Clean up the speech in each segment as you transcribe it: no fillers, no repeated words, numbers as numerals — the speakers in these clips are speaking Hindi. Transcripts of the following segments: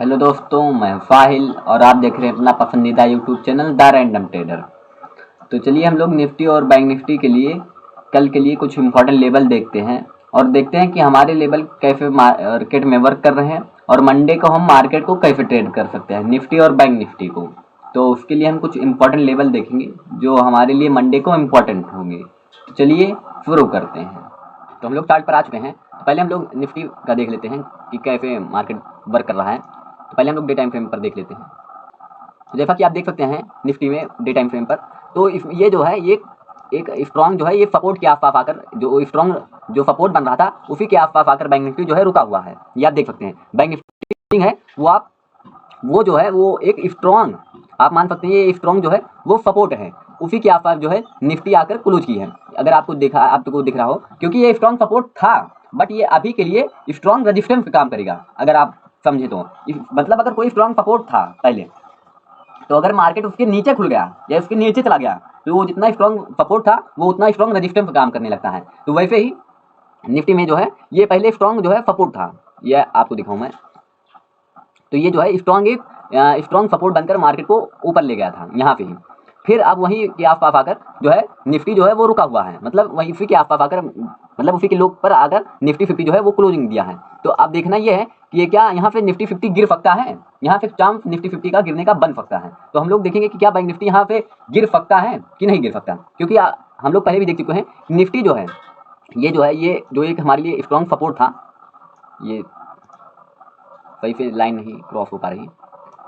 हेलो दोस्तों, मैं फाहिल और आप देख रहे हैं अपना पसंदीदा YouTube channel the random trader. तो चलिए हम लोग निफ्टी और बैंक निफ्टी के लिए कल के लिए कुछ इंपॉर्टेंट लेवल देखते हैं और देखते हैं कि हमारे लेवल कैसे मार्केट में वर्क कर रहे हैं और मंडे को हम मार्केट को कैसे ट्रेड कर सकते हैं, निफ्टी और बैंक निफ्टी को। तो उसके लिए हम कुछ इंपॉर्टेंट लेवल देखेंगे जो हमारे लिए मंडे को इम्पॉर्टेंट होंगे। तो चलिए शुरू करते हैं। तो हम लोग चार्ट पर आ चुके हैं। तो पहले हम लोग निफ्टी का देख लेते हैं कि कैसे मार्केट वर्क कर रहा है। तो पहले हम लोग डे टाइम फ्रेम पर देख लेते हैं। तो जैसा कि आप देख सकते हैं निफ्टी में डे टाइम फ्रेम पर, तो ये जो है ये एक स्ट्रॉन्ग जो है ये सपोर्ट के आसपास आकर जो स्ट्रॉन्ग जो सपोर्ट बन रहा था उसी के आसपास आकर बैंक निफ्टी जो है रुका हुआ है। ये आप देख सकते हैं बैंक निफ्टी है वो जो है वो एक स्ट्रॉन्ग, आप मान सकते हैं ये स्ट्रॉन्ग जो है वो सपोर्ट है, उसी के आसपास जो है निफ्टी आकर क्लोज की है। अगर आपको दिख रहा हो, क्योंकि ये स्ट्रॉन्ग सपोर्ट था बट ये अभी के लिए स्ट्रॉन्ग रेजिस्टेंस पे काम करेगा। अगर आप समझे तो मतलब अगर कोई स्ट्रॉन्ग सपोर्ट था पहले, तो अगर मार्केट उसके नीचे खुल गया या उसके नीचे चला गया तो वो जितना स्ट्रॉन्ग सपोर्ट था वो उतना स्ट्रॉन्ग रेजिस्टेंस पे काम करने लगता है। तो वैसे ही निफ्टी में जो है ये पहले स्ट्रॉन्ग जो है सपोर्ट था, ये आपको दिखाऊं मैं। तो ये जो है स्ट्रॉन्ग सपोर्ट बनकर मार्केट को ऊपर ले गया था यहाँ पे ही। फिर अब वहीं के आसपास आकर जो है निफ्टी जो है वो रुका हुआ है, मतलब वहीं उसी के आसपास आकर, मतलब उसी के लोग पर आकर निफ्टी 50 जो है वो क्लोजिंग दिया है। तो अब देखना ये है कि ये क्या यहाँ पे निफ्टी 50 गिर सकता है, यहाँ से चांस निफ्टी 50 का गिरने का बन सकता है। तो हम लोग देखेंगे कि क्या बैंक निफ्टी यहाँ पे गिर सकता है कि नहीं गिर सकता, क्योंकि हम लोग पहले भी देख चुके हैं निफ्टी जो है ये जो एक हमारे लिए स्ट्रॉन्ग सपोर्ट था, ये सही से लाइन नहीं क्रॉस हो पा रही,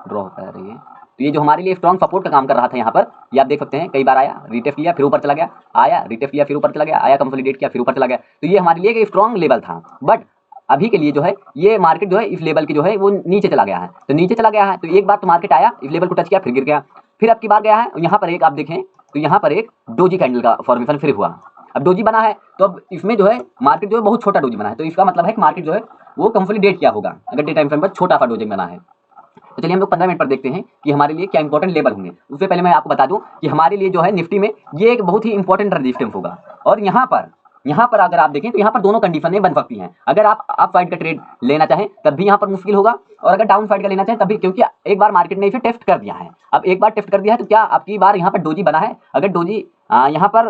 ड्रॉ हो पा रही है। तो ये जो हमारे लिए स्ट्रॉन्ग सपोर्ट का काम कर रहा था यहाँ पर, ये आप देख सकते हैं कई बार आया, रिटेस्ट लिया फिर ऊपर चला गया, आया रिटेस्ट लिया फिर ऊपर चला गया, आया कंसोलिडेट किया फिर ऊपर चला गया। तो ये हमारे लिए एक स्ट्रॉन्ग लेवल था, बट अभी के लिए जो है ये मार्केट जो है इस लेवल की जो है वो नीचे चला गया है। तो नीचे चला गया है तो एक बार तो मार्केट आया, इस लेवल को टच किया फिर गिर गया, फिर अब की बार गया है यहाँ पर एक आप देखें तो यहाँ पर एक डोजी कैंडल का फॉर्मेशन फिर हुआ। अब डोजी बना है तो अब इसमें जो है मार्केट जो है बहुत छोटा डोजी बना है, तो इसका मतलब है कि मार्केट जो है वो कंसोलिडेट किया होगा अगर डे टाइम फ्रेम पर छोटा सा डोजी बना है। तो चलिए हम लोग 15 मिनट पर देखते हैं कि हमारे लिए क्या इंपॉर्टेंट लेवल होंगे। उससे पहले मैं आपको बता दूं कि हमारे लिए जो है निफ्टी में ये एक बहुत ही इंपॉर्टेंट रेजिस्टेंस होगा। और यहाँ पर अगर आप देखें तो यहाँ पर दोनों कंडीशनें बन सकती हैं। अगर आप अप साइड का ट्रेड लेना चाहें तब भी यहाँ पर मुश्किल होगा, और अगर डाउन साइड का लेना चाहें तब भी, क्योंकि एक बार मार्केट ने इसे टेस्ट कर दिया है। अब एक बार टेस्ट कर दिया है तो क्या आपकी बार यहाँ पर डोजी बना है, अगर डोजी यहाँ पर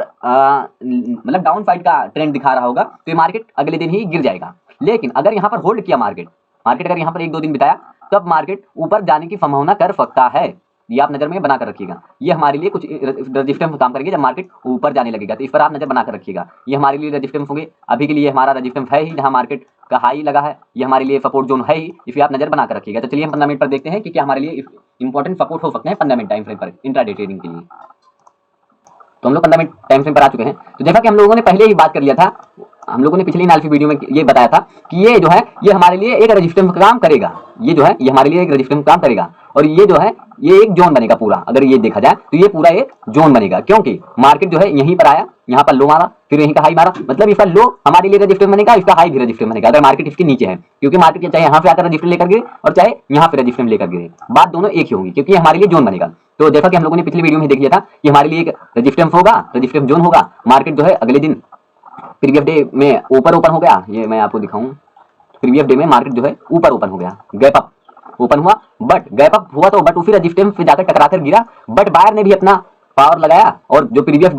मतलब डाउन साइड का ट्रेंड दिखा रहा होगा तो ये मार्केट अगले दिन ही गिर जाएगा। लेकिन अगर यहाँ पर होल्ड किया मार्केट अगर यहाँ पर 1-2 दिन बिताया तब मार्केट ऊपर जाने की संभावना कर सकता है। ये आप नजर में बना कर रखिएगा। ये हमारे लिए कुछ रेजिस्टेंस काम करेंगे जब मार्केट ऊपर जाने लगेगा, तो इस पर आप नजर बना कर रखिएगा। ये हमारे लिए रेजिस्टेंस होंगे। अभी के लिए हमारा रेजिस्टेंस है ही, जहां मार्केट का हाई लगा है, ये हमारे लिए सपोर्ट जोन है ही, इसे आप नजर बना कर रखिएगा। तो चलिए हम 15 मिनट पर देखते हैं कि क्या हमारे लिए इंपॉर्टेंट सपोर्ट हो सकते हैं 15 मिनट टाइम फ्रेम पर इंट्राडे ट्रेडिंग के लिए। तो हम लोग 15 मिनट टाइम फ्रेम पर आ चुके हैं। तो जैसा कि हम लोगों ने पहले ही बात कर लिया था, हम लोगों ने पिछली एनालिसिस वीडियो में ये बताया था कि ये जो है ये हमारे लिए एक रेजिस्टेंस का काम करेगा। ये जो है ये हमारे लिए एक रेजिस्टेंस का काम करेगा, और ये जो है ये एक जोन बनेगा पूरा। अगर ये देखा जाए तो ये पूरा एक जोन बनेगा, क्योंकि मार्केट जो है यहीं पर आया, यहाँ पर लो मारा, फिर यहीं का हाई मारा, मतलब इसका लो हमारे लिए रेजिस्टेंस बनेगा, इसका हाई भी रेजिस्टेंस बनेगा अगर मार्केट इसके नीचे है। क्योंकि मार्केट चाहे यहाँ से आकर रेजिस्टेंस लेकर गिरे और चाहे यहाँ पे रेजिस्टेंस लेकर गिरे, बात दोनों एक ही होंगी, क्योंकि हमारे लिए जोन बनेगा। तो जैसा कि हम लोगों ने पिछली वीडियो में देख लिया था कि हमारे लिए एक रेजिस्टेंस होगा, रेजिस्टेंस जोन होगा। मार्केट जो है अगले दिन प्रीवियस डे में ऊपर ओपन हो गया, ये मैं आपको दिखाऊं। प्रीवियस डे में मार्केट जो है ऊपर ओपन हो गया, गैप अप ओपन हुआ, बट गैप अप हुआ तो बट उसी रेजिस्टेंस पे जाकर टकराकर गिरा, बट बायर ने भी अपना पावर लगाया और जो प्रीवियस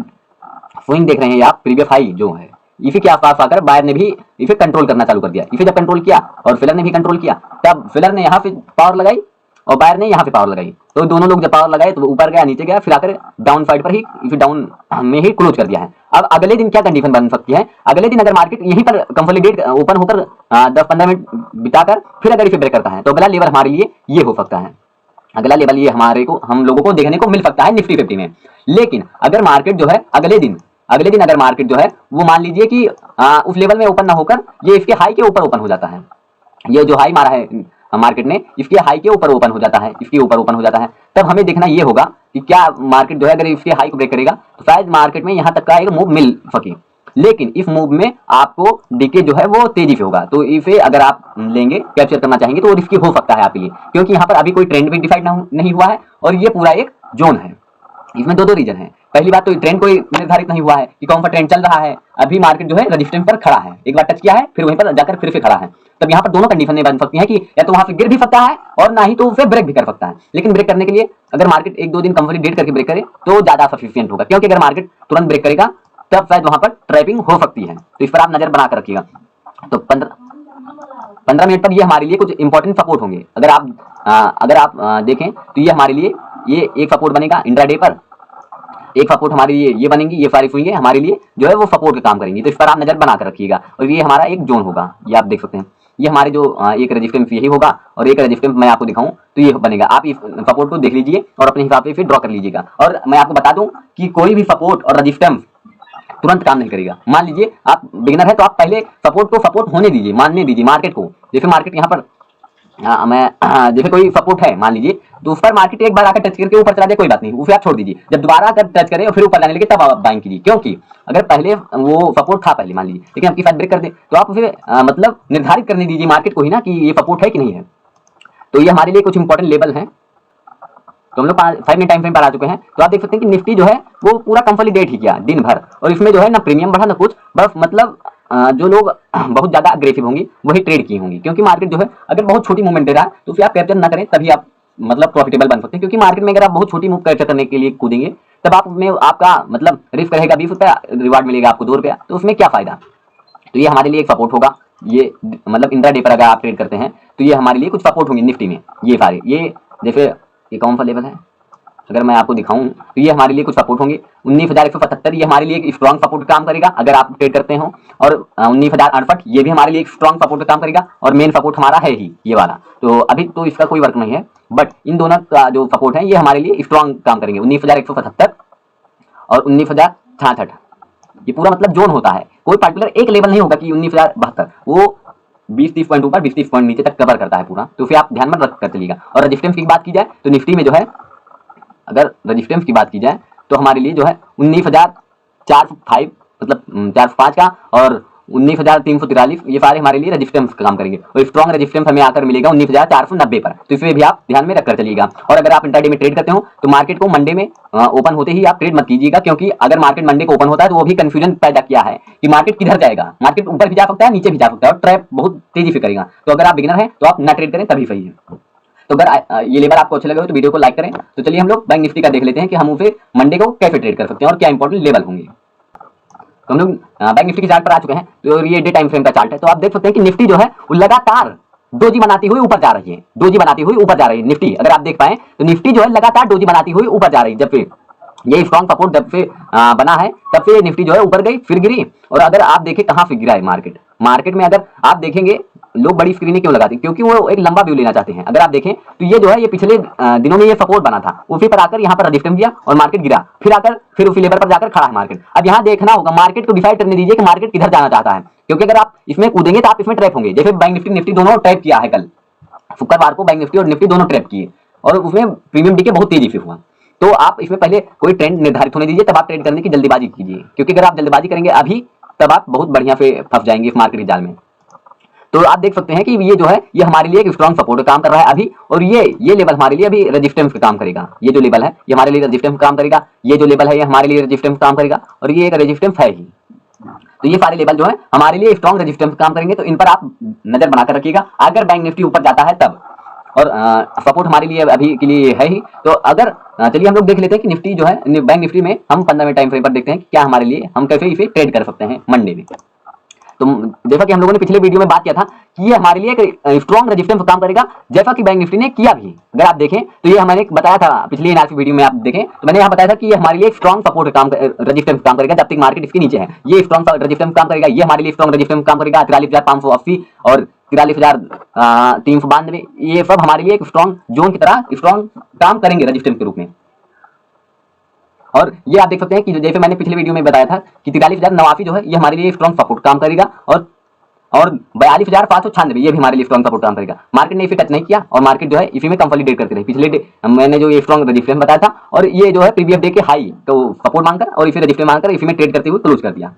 स्विंग देख रहे हैं आप, प्रीवियस हाई जो है इसी के आसपास आकर बायर ने भी इसे कंट्रोल करना चालू कर दिया। इसे जब कंट्रोल किया और फिलर ने भी कंट्रोल किया, तब फिलर ने यहाँ पे पावर लगाई और बायर ने यहाँ पे पावर लगाई। तो दोनों लोग जब पावर लगाए तो ऊपर गया नीचे गया, फिर आकर डाउन साइड पर ही इसे डाउन में ही क्लोज कर दिया है। अब अगले दिन क्या कंडीशन बन सकती है, अगले दिन अगर मार्केट यहीं पर कंसोलिडेट ओपन होकर 10-15 मिनट बिताकर फिर अगर इसे ब्रेक करता है तो अगला लेवल हमारे लिए ये हो सकता है। अगला लेवल ये हम लोगों को देखने को मिल सकता है निफ्टी 50 में। लेकिन अगर मार्केट जो है अगले दिन अगर मार्केट जो है वो मान लीजिए कि उस लेवल में ओपन ना होकर ये इसके हाई के ऊपर ओपन हो जाता है, ये जो हाई मारा है मार्केट ने इसके हाई के ऊपर ओपन हो जाता है, इसके ऊपर ओपन हो जाता है, तब हमें देखना ये होगा कि क्या मार्केट जो है अगर इसके हाई को ब्रेक करेगा तो शायद मार्केट में यहाँ तक का एक मूव मिल सके। लेकिन इस मूव में आपको डीके जो है वो तेजी से होगा, तो इसे अगर आप लेंगे कैप्चर करना चाहेंगे तो वो रिस्की हो सकता है आपके लिए, क्योंकि यहाँ पर अभी कोई ट्रेंड भी डिसाइड नहीं हुआ है और ये पूरा एक जोन है। इसमें दो रीजन है। पहली बात तो ट्रेंड कोई निर्धारित नहीं हुआ है कि कौन सा ट्रेंड चल रहा है, अभी मार्केट जो है रेजिस्टेंस पर खड़ा है, एक बार टच किया है फिर वहीं पर जाकर फिर से खड़ा है। तब यहाँ पर दोनों कंडीशन बन सकती है कि या तो वहां से गिर भी सकता है और ना ही तो उसे ब्रेक भी कर सकता है। लेकिन ब्रेक करने के लिए अगर मार्केट एक दो दिन कंसोलिडेट करके ब्रेक करे तो ज्यादा सफिशियंट होगा, क्योंकि अगर मार्केट तुरंत ब्रेक करेगा तब शायद वहां पर ट्रैपिंग हो सकती है। तो इस पर आप नजर बनाकर रखिएगा। तो 15 मिनट पर ये हमारे लिए कुछ इंपॉर्टेंट सपोर्ट होंगे। अगर आप देखें तो ये हमारे लिए ये एक सपोर्ट बनेगा इंट्राडे पर, एक सपोर्ट हमारे लिए ये बनेंगी, ये सारी सुइंगे हमारे लिए जो है वो सपोर्ट का काम करेंगी। तो इस पर आप नजर बनाकर रखिएगा। और ये हमारा एक जोन होगा, ये आप देख सकते हैं। ये हमारे जो एक रेजिस्टेंस यही होगा और एक रेजिस्टेंस मैं आपको दिखाऊं तो ये बनेगा। आप इस सपोर्ट को देख लीजिए और अपने हिसाब से फिर ड्रॉ कर लीजिएगा। और मैं आपको बता दूं कि कोई भी सपोर्ट और रेजिस्टेंस तुरंत काम नहीं करेगा। मान लीजिए आप बिगिनर है तो आप पहले सपोर्ट को सपोर्ट होने दीजिए, मानने दीजिए मार्केट को। जैसे मार्केट यहाँ पर जैसे कोई सपोर्ट है मान लीजिए, तो उस पर मार्केट एक बार आकर टच करके ऊपर चला जाए कोई बात नहीं, उसे आप छोड़ दीजिए। जब दोबारा आकर टच करे और फिर ऊपर जाने लगे तब आप बाइंग कीजिए, क्योंकि अगर पहले वो सपोर्ट था पहले मान लीजिए, लेकिन आपकी साइड ब्रेक कर दे तो आप उसे मतलब निर्धारित करने दीजिए मार्केट को ही ना कि ये सपोर्ट है कि नहीं है। तो ये हमारे लिए कुछ इंपॉर्टेंट लेवल है। तो हम लोग 5 मिनट टाइम फ्रेम पर आ चुके हैं। तो आप देख सकते हैं कि निफ्टी जो है वो पूरा कंसोलिडेट ही किया दिन भर, और इसमें जो है ना प्रीमियम बढ़ा ना कुछ, बस मतलब जो लोग बहुत ज्यादा अग्रेसिव होंगी वही ट्रेड की होंगी। क्योंकि मार्केट जो है अगर बहुत छोटी मूवमेंट दे रहा है तो फिर आप कैप्चर ना करें, तभी आप मतलब प्रॉफिटेबल बन सकते हैं। क्योंकि मार्केट में अगर आप बहुत छोटी मूव कैप्चर करने के लिए कूदेंगे तब आप उसमें आपका मतलब रिस्क रहेगा 20 रुपया, रिवार्ड मिलेगा आपको 2 रुपया, तो उसमें क्या फायदा। तो ये हमारे लिए एक सपोर्ट होगा। ये मतलब इंट्राडे पर अगर आप ट्रेड करते हैं तो ये हमारे लिए कुछ सपोर्ट होंगे निफ्टी में। ये सारे ये जैसे ये कौन सा लेवल है अगर मैं आपको दिखाऊं तो ये हमारे लिए कुछ सपोर्ट होंगे। 19,177 ये हमारे लिए एक स्ट्रॉन्ग सपोर्ट काम करेगा अगर आप ट्रेड करते हो, और 19,068 ये भी हमारे लिए एक स्ट्रॉन्ग सपोर्ट काम करेगा। और मेन सपोर्ट हमारा है ही ये वाला, तो अभी तो इसका कोई वर्क नहीं है, बट इन दोनों का जो सपोर्ट है ये हमारे लिए स्ट्रॉन्ग काम करेंगे। 19,177 और 19,066 ये पूरा मतलब जोन होता है, कोई पर्टिकुलर एक लेवल नहीं होगा कि 19,072 वो 20-30 पॉइंट ऊपर 20-30 पॉइंट नीचे तक कवर करता है पूरा। तो फिर आप ध्यान में रख कर चलिएगा। और रेजिस्टेंस की बात की जाए तो निफ्टी में जो है अगर रेजिस्टेंस की बात की जाए तो हमारे लिए जो है 19,405 मतलब 405 का और 19,343 ये सारे हमारे लिए रेजिस्टेंस का काम करेंगे। और स्ट्रॉन्ग रेजिस्टेंस हमें आकर मिलेगा 19,490 पर। तो इसे भी आप ध्यान में रखकर चलिएगा। और अगर आप इंट्राडे में ट्रेड करते हो तो मार्केट को मंडे में ओपन होते ही आप ट्रेड मत कीजिएगा, क्योंकि अगर मार्केट मंडे को ओपन होता है तो वो भी कंफ्यूजन पैदा किया है कि मार्केट किधर जाएगा। मार्केट ऊपर भी जा सकता है नीचे भी जा सकता है और ट्रैप बहुत तेजी से करेगा। तो अगर आप बिगिनर हैं तो आप ना ट्रेड करें तभी सही है। तो अगर ये लेवल आपको अच्छे लगे हो तो वीडियो को लाइक करें। तो चलिए हम लोग बैंक निफ्टी का देख लेते हैं कि हम उसे मंडे को कैसे ट्रेड कर सकते हैं और क्या इंपॉर्टेंट लेवल होंगे। तो हम लोग बैंक निफ्टी के चार्ट पर आ चुके हैं। तो ये डे टाइम फ्रेम का चार्ट है। तो आप देख सकते हैं कि निफ्टी जो है वो लगातार डोजी बनाती हुई ऊपर जा रही है, डोजी बनाती हुई ऊपर जा रही है निफ्टी। अगर आप देख पाए तो निफ्टी जो है लगातार डोजी बनाती हुई ऊपर जा रही है। जब फिर ये स्ट्रॉन्ग सपोर्ट जब से बना है तब से निफ्टी जो है ऊपर गई फिर गिरी। और अगर आप देखें कहां से गिरा है मार्केट में अगर आप देखेंगे लोग बड़ी स्क्रीनें क्यों लगाते हैं, क्योंकि वो एक लंबा व्यू लेना चाहते हैं। अगर आप देखें तो ये जो है ये पिछले दिनों में ये सपोर्ट बना था, उसी पर आकर यहाँ पर रेजिस्टेंस दिया और मार्केट गिरा, फिर आकर फिर उसी लेवल पर जाकर खड़ा है मार्केट। अब यहाँ देखना होगा, मार्केट को डिसाइड करने दीजिए कि मार्केट किधर जाना चाहता है, क्योंकि अगर आप इसमें कूदेंगे तो आप इसमें ट्रैप होंगे। जैसे बैंक निफ्टी दोनों ट्रैप किया है, कल शुक्रवार को बैंक निफ्टी और निफ्टी दोनों ट्रैप किए और उसमें प्रीमियम डीके बहुत तेजी से हुआ। तो आप इसमें पहले कोई ट्रेंड निर्धारित होने दीजिए, तब आप ट्रेड करने की जल्दीबाजी कीजिए, क्योंकि अगर आप जल्दीबाजी करेंगे अभी तब आप बहुत बढ़िया से फंस जाएंगे इस मार्केट जाल में। तो आप देख सकते हैं कि ये जो है ये हमारे लिए एक स्ट्रॉन्ग सपोर्ट काम कर रहा है अभी, और ये लेवल हमारे लिए अभी रेजिस्टेंस का काम करेगा। ये जो लेवल है ये हमारे लिए रेजिस्टेंस काम करेगा, ये जो लेवल है ये हमारे लिए रेजिस्टेंस काम करेगा, और ये एक रेजिस्टेंस है ही। तो ये सारे लेवल जो है हमारे लिए स्ट्रॉन्ग रेजिस्टेंस काम करेंगे। तो इन पर आप नजर बनाकर रखिएगा अगर बैंक निफ्टी ऊपर जाता है तब, और सपोर्ट हमारे लिए अभी के लिए है ही। तो अगर चलिए हम लोग देख लेते हैं कि निफ्टी जो है बैंक निफ्टी में हम 15 मिनट टाइम फ्रेम पर देखते हैं कि क्या हमारे लिए हम कैसे इसे ट्रेड कर सकते हैं मंडे में। तो जैसा कि हम लोगों ने पिछले वीडियो में बात किया था कि ये हमारे लिए एक स्ट्रॉन्ग रेजिस्टेंस काम करेगा, जैसा कि बैंक निफ्टी ने किया भी। अगर आप देखें तो ये मैंने बताया था पिछले एनालिसिस वीडियो में, आप देखें तो मैंने यहाँ बताया था कि ये हमारे लिए स्ट्रॉन्ग सपोर्ट काम रेजिस्टेंस काम करेगा जब तक मार्केट इसके नीचे है। ये स्ट्रॉन्ग रेजिस्टेंस काम करेगा, ये हमारे लिए स्ट्रॉन्ग रेजिस्टेंस काम करेगा 43,580 और 43,392। ये सब हमारे लिए एक स्ट्रॉन्ग जोन की तरह स्ट्रॉन्ग काम करेंगे रेजिस्टेंस के रूप में। और ये आप देख सकते हैं कि जैसे मैंने पिछले वीडियो में बताया था कि 43,089 जो है ये हमारे लिए स्ट्रॉन्ग सपोर्ट काम करेगा, और 42,596 ये भी हमारे लिए स्ट्रॉन्ग सपोर्ट काम करेगा। मार्केट ने इसे टच नहीं किया और मार्केट जो है इसी में कंसोलिडेट करते रहे। पिछले डे मैंने जो ये स्ट्रॉन्ग रेजिस्टेंस बताया था, और ये जो है प्रीवियस डे के हाई तो सपोर्ट मांगकर और इसे रेजिस्टेंस मांगकर इसी में ट्रेड करते हुए क्लोज कर दिया।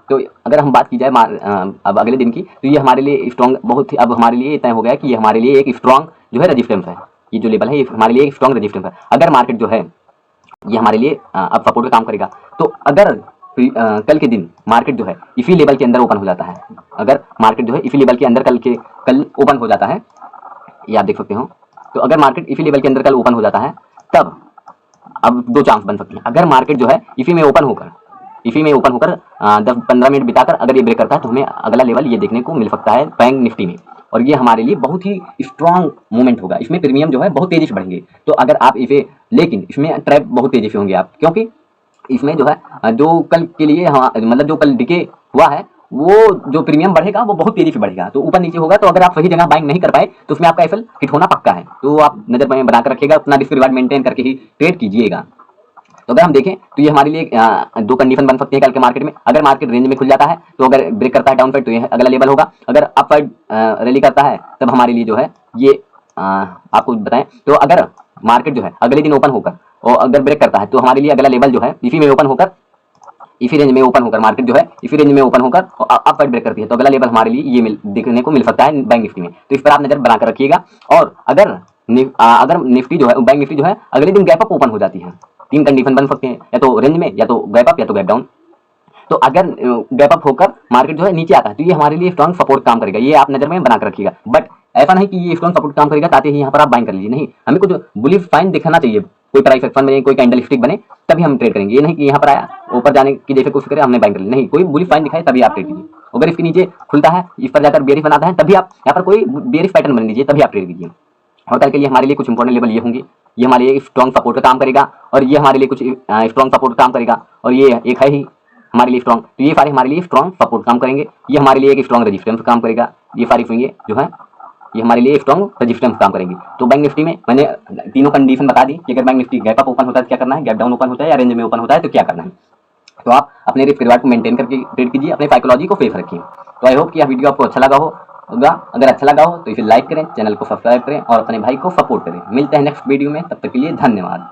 तो अगर हम बात की जाए अब अगले दिन की, तो ये हमारे लिए स्ट्रॉन्ग बहुत ही अब हमारे लिए तय हो गया कि ये हमारे लिए एक स्ट्रॉन्ग जो है रेजिस्टेंस है। ये जो लेवल है ये हमारे लिए एक स्ट्रॉन्ग रेजिस्टेंस है। अगर मार्केट जो है ये हमारे लिए अब सपोर्ट का काम करेगा। तो अगर कल के दिन मार्केट जो है इसी लेवल के अंदर ओपन हो जाता है, अगर मार्केट जो है इसी लेवल के अंदर कल ओपन हो जाता है, ये आप देख सकते हो। तो अगर मार्केट इसी लेवल के अंदर कल ओपन हो जाता है, तब अब दो चांस बन सकते हैं। अगर मार्केट जो है इसी में ओपन होकर 10-15 मिनट बिताकर अगर ये ब्रेक करता है, तो हमें अगला लेवल ये देखने को मिल सकता है बैंक निफ्टी में, और ये हमारे लिए बहुत ही स्ट्रांग मूवमेंट होगा। इसमें प्रीमियम जो है बहुत तेजी से बढ़ेंगे। तो अगर आप इसे, लेकिन इसमें ट्रैप बहुत तेजी से होंगे आप, क्योंकि इसमें जो है जो कल के लिए मतलब जो कल डिके हुआ है, वो जो प्रीमियम बढ़ेगा वो बहुत तेजी से बढ़ेगा। तो ऊपर नीचे होगा, तो अगर आप सही जगह बाइंग नहीं कर पाए तो उसमें आपका एफएल हिट होना पक्का है। तो आप नजर में बनाकर रखिएगा, अपना रिस्क रिवार्ड मेंटेन करके ही ट्रेड कीजिएगा। तो अगर हम देखें तो ये हमारे लिए दो कंडीशन बन सकती है कल के मार्केट में। अगर मार्केट रेंज में खुल जाता है, तो अगर ब्रेक करता है डाउन साइड, तो ये अगला लेवल होगा। अगर अप साइड रैली करता है, तब हमारे लिए जो है ये आपको बताएं, तो अगर मार्केट जो है अगले दिन ओपन होकर और अगर ब्रेक करता है, तो हमारे लिए अगला लेवल जो है इसी में ओपन होकर, इसी रेंज में ओपन होकर, मार्केट जो है इसी रेंज में ओपन होकर अप साइड ब्रेक करती है, तो अगला लेवल हमारे लिए ये देखने को मिल सकता है बैंक निफ्टी में। तो इस पर आप नजर बनाकर रखिएगा। और अगर निफ्टी जो है, बैंक निफ्टी जो है अगले दिन गैप अप ओपन हो जाती है, तीन कंडीशन बन सकते हैं, या तो रेंज में, या तो गैप अप, या तो गैप डाउन। तो अगर गैप अप होकर मार्केट जो है नीचे आता है, तो ये हमारे लिए स्ट्रॉन्ग सपोर्ट काम करेगा। ये आप नजर में बनाकर रखिएगा। बट ऐसा नहीं कि ये स्ट्रॉन्ग सपोर्ट काम करेगा ताकि यहाँ पर आप बाइंग कर लीजिए, नहीं, हमें कुछ बुलिश साइन दिखाना चाहिए, कोई प्राइस एक्शन बने, कोई कैंडल स्टिक बने, तभी हम ट्रेड करेंगे। ये नहीं कि यहाँ पर आया ऊपर जाने की जैसे कोशिश करें हमने बाइंग कर ली, नहीं, कोई बुलिश साइन दिखाए तभी आप ट्रेड कीजिए। अगर इसके नीचे खुलता है, इस पर जाकर बेरिश बनाता है, तभी आप यहाँ पर कोई बेरिश पैटर्न बन लीजिए, तभी आप ट्रेड कीजिए। और कल के लिए हमारे लिए कुछ इंपॉर्टेंट लेवल ये होंगे, ये हमारे लिए स्ट्रॉन्ग सपोर्ट का काम करेगा, और ये हमारे लिए कुछ स्ट्रॉन्ग सपोर्ट काम करेगा, और ये एक है ही हमारे लिए स्ट्रॉन्ग। तो ये सारे हमारे लिए स्ट्रॉन्ग सपोर्ट काम करेंगे, ये हमारे लिए एक स्ट्रॉन्ग रेजिस्टेंस काम करेगा। ये सारी हुई जो है ये हमारे लिए स्ट्रॉन्ग रेजिस्टेंस काम करेंगे। तो बैंक निफ्टी में मैंने तीनों कंडीशन बता दी कि अगर bank Nifty gap up open होता है तो क्या करना है, गैप डाउन ओपन होता है या रेंज में ओपन होता है तो क्या करना है। तो आप अपने रिस्क रिवार्ड को मेंटेन करके ट्रेड कीजिए, अपने साइकोलॉजी को सेफ रखिए। तो आई होप कि यह वीडियो आपको अच्छा लगा होगा। अगर अच्छा लगा हो तो इसे लाइक करें, चैनल को सब्सक्राइब करें और अपने भाई को सपोर्ट करें। मिलते हैं नेक्स्ट वीडियो में, तब तक के लिए धन्यवाद।